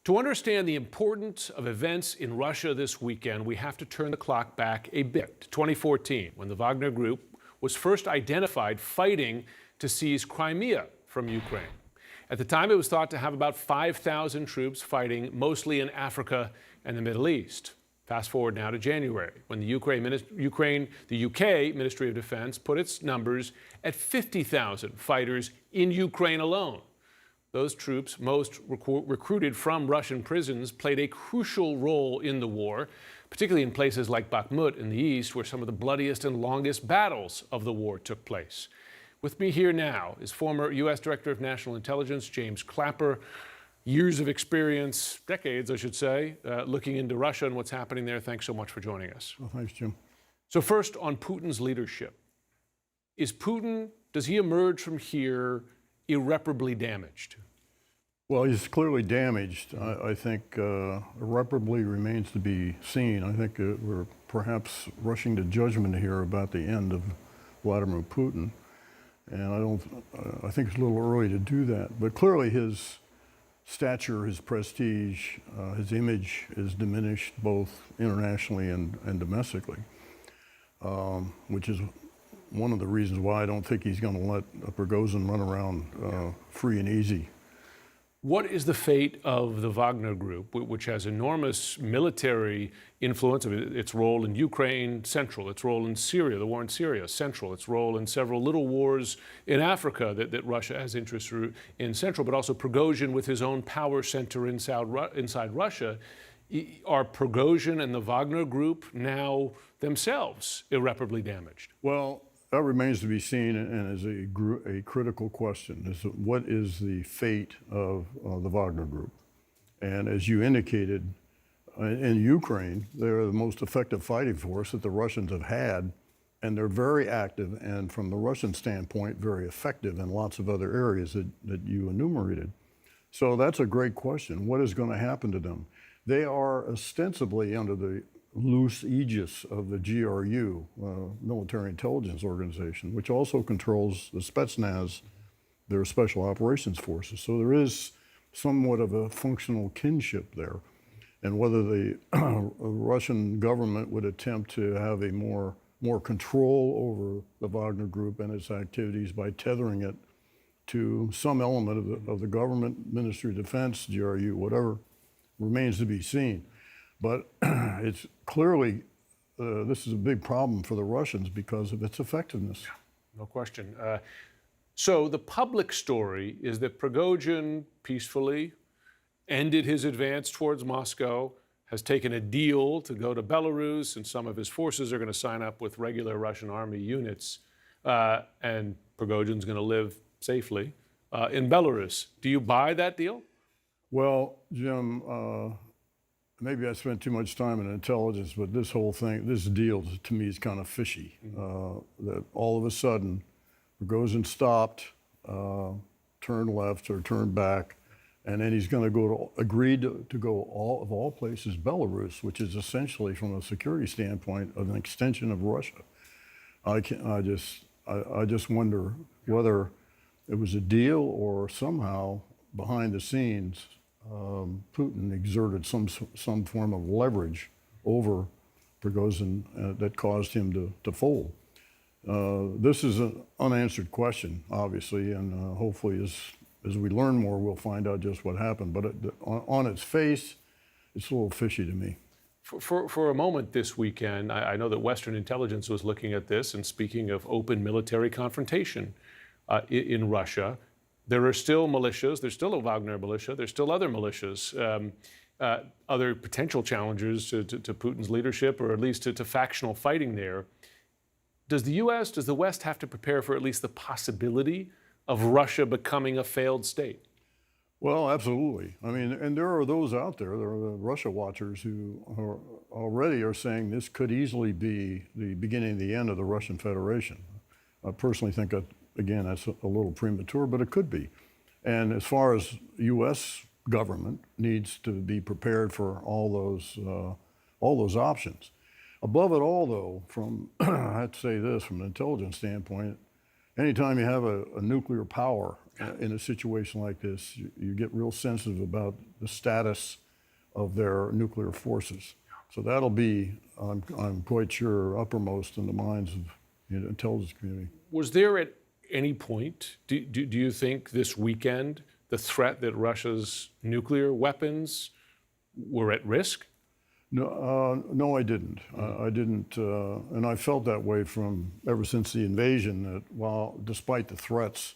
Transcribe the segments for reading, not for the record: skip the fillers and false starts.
To understand the importance of events in Russia this weekend, we have to turn the clock back a bit to 2014, when the Wagner Group was first identified fighting to seize Crimea from Ukraine. At the time, it was thought to have about 5,000 troops fighting mostly in Africa and the Middle East. Fast forward now to January, when the UK Ministry of Defense put its numbers at 50,000 fighters in Ukraine alone. Those troops, most recruited from Russian prisons, played a crucial role in the war, particularly in places like Bakhmut in the east, where some of the bloodiest and longest battles of the war took place. With me here now is former U.S. Director of National Intelligence, James Clapper. Years of experience, decades, I should say, looking into Russia and what's happening there. Thanks so much for joining us. Well, thanks, Jim. So first, on Putin's leadership. Does he emerge from here irreparably damaged? Well, he's clearly damaged. I think irreparably remains to be seen. I think we're perhaps rushing to judgment here about the end of Vladimir Putin. And I think it's a little early to do that. But clearly his stature, his prestige, his image is diminished both internationally and domestically, which is one of the reasons why I don't think he's going to let Prigozhin run around free and easy. What is the fate of the Wagner Group, which has enormous military influence? Its role in Ukraine, central. Its role in Syria, the war in Syria, central. Its role in several little wars in Africa that Russia has interest in, central. But also Prigozhin with his own power center inside Russia. Are Prigozhin and the Wagner Group now themselves irreparably damaged? Well, that remains to be seen, and is a critical question. What is the fate of the Wagner Group? And as you indicated, in Ukraine, they're the most effective fighting force that the Russians have had, and they're very active, and from the Russian standpoint, very effective in lots of other areas that you enumerated. So that's a great question. What is going to happen to them? They are ostensibly under the loose aegis of the GRU, military intelligence organization, which also controls the Spetsnaz, their special operations forces. So there is somewhat of a functional kinship there. And whether the Russian government would attempt to have a more control over the Wagner Group and its activities by tethering it to some element of the government, Ministry of Defense, GRU, whatever, remains to be seen. But it's clearly, this is a big problem for the Russians because of its effectiveness. Yeah, no question. So the public story is that Prigozhin peacefully ended his advance towards Moscow, has taken a deal to go to Belarus, and some of his forces are going to sign up with regular Russian army units, and Prigozhin's going to live safely in Belarus. Do you buy that deal? Well, Jim, maybe I spent too much time in intelligence, but this whole thing, this deal to me is kind of fishy. That all of a sudden, Prigozhin stopped, turned left or turned back, and then he's going to agree to go of all places, Belarus, which is essentially, from a security standpoint, an extension of Russia. I just wonder whether it was a deal or somehow behind the scenes, Putin exerted some form of leverage over Prigozhin that caused him to fold. This is an unanswered question, obviously, and hopefully as we learn more, we'll find out just what happened. But on its face, it's a little fishy to me. For a moment this weekend, I know that Western intelligence was looking at this and speaking of open military confrontation in Russia. There are still militias. There's still a Wagner militia. There's still other militias, other potential challengers to Putin's leadership, or at least to factional fighting there. Does the West have to prepare for at least the possibility of Russia becoming a failed state? Well, absolutely. I mean, and there are those out there, there are the Russia watchers who already are saying this could easily be the beginning of the end of the Russian Federation. I personally think that, again, that's a little premature, but it could be. And as far as U.S. government needs to be prepared for all those options. Above it all, though, I have to say this, from an intelligence standpoint, anytime you have a nuclear power in a situation like this, you get real sensitive about the status of their nuclear forces. So that'll be, I'm quite sure, uppermost in the minds of the intelligence community. Was there at any point, do you think this weekend, the threat that Russia's nuclear weapons were at risk? No, I didn't. I didn't, and I felt that way from ever since the invasion. That while, despite the threats,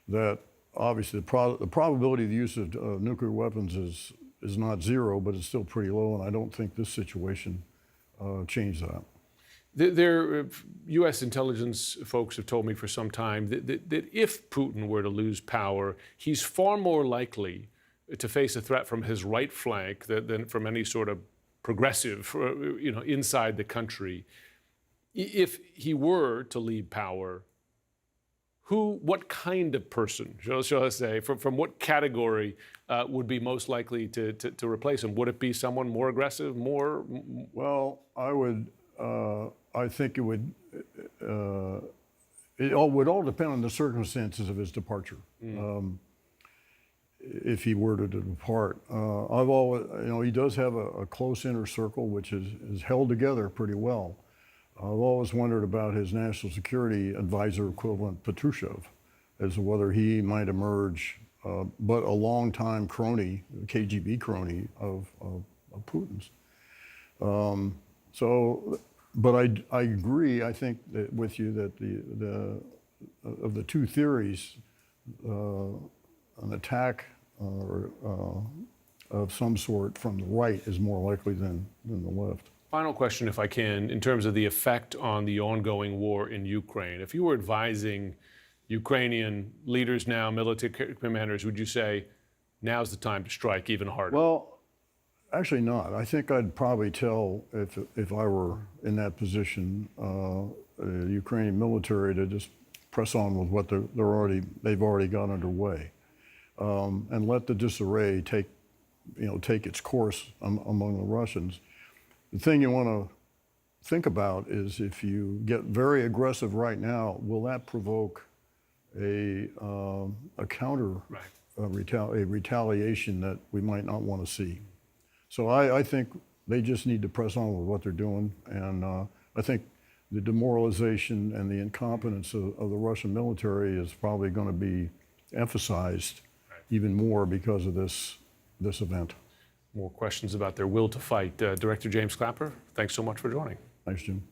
that obviously the probability of the use of nuclear weapons is not zero, but it's still pretty low. And I don't think this situation changed that. U.S. intelligence folks have told me for some time that if Putin were to lose power, he's far more likely to face a threat from his right flank than from any sort of progressive, inside the country. If he were to leave power, what kind of person, shall I say, from what category would be most likely to replace him? Would it be someone more aggressive, more? Well, I think it would all depend on the circumstances of his departure. If he were to depart, I've always, he does have a close inner circle, which is held together pretty well. I've always wondered about his national security advisor equivalent, Patrushev, as to whether he might emerge, but a longtime crony, KGB crony of Putin's. But I agree. I think that with you that of the two theories, an attack of some sort from the right is more likely than the left. Final question, if I can, in terms of the effect on the ongoing war in Ukraine. If you were advising Ukrainian leaders now, military commanders, would you say now's the time to strike even harder? Well, actually not. I think I'd probably tell, if I were in that position, the Ukrainian military to just press on with what they've already got underway, and let the disarray take its course among the Russians. The thing you want to think about is, if you get very aggressive right now, will that provoke a counter, a retaliation that we might not want to see? So I think they just need to press on with what they're doing, and I think the demoralization and the incompetence of the Russian military is probably going to be emphasized even more because of this event. More questions about their will to fight. Director James Clapper, thanks so much for joining. Thanks, Jim.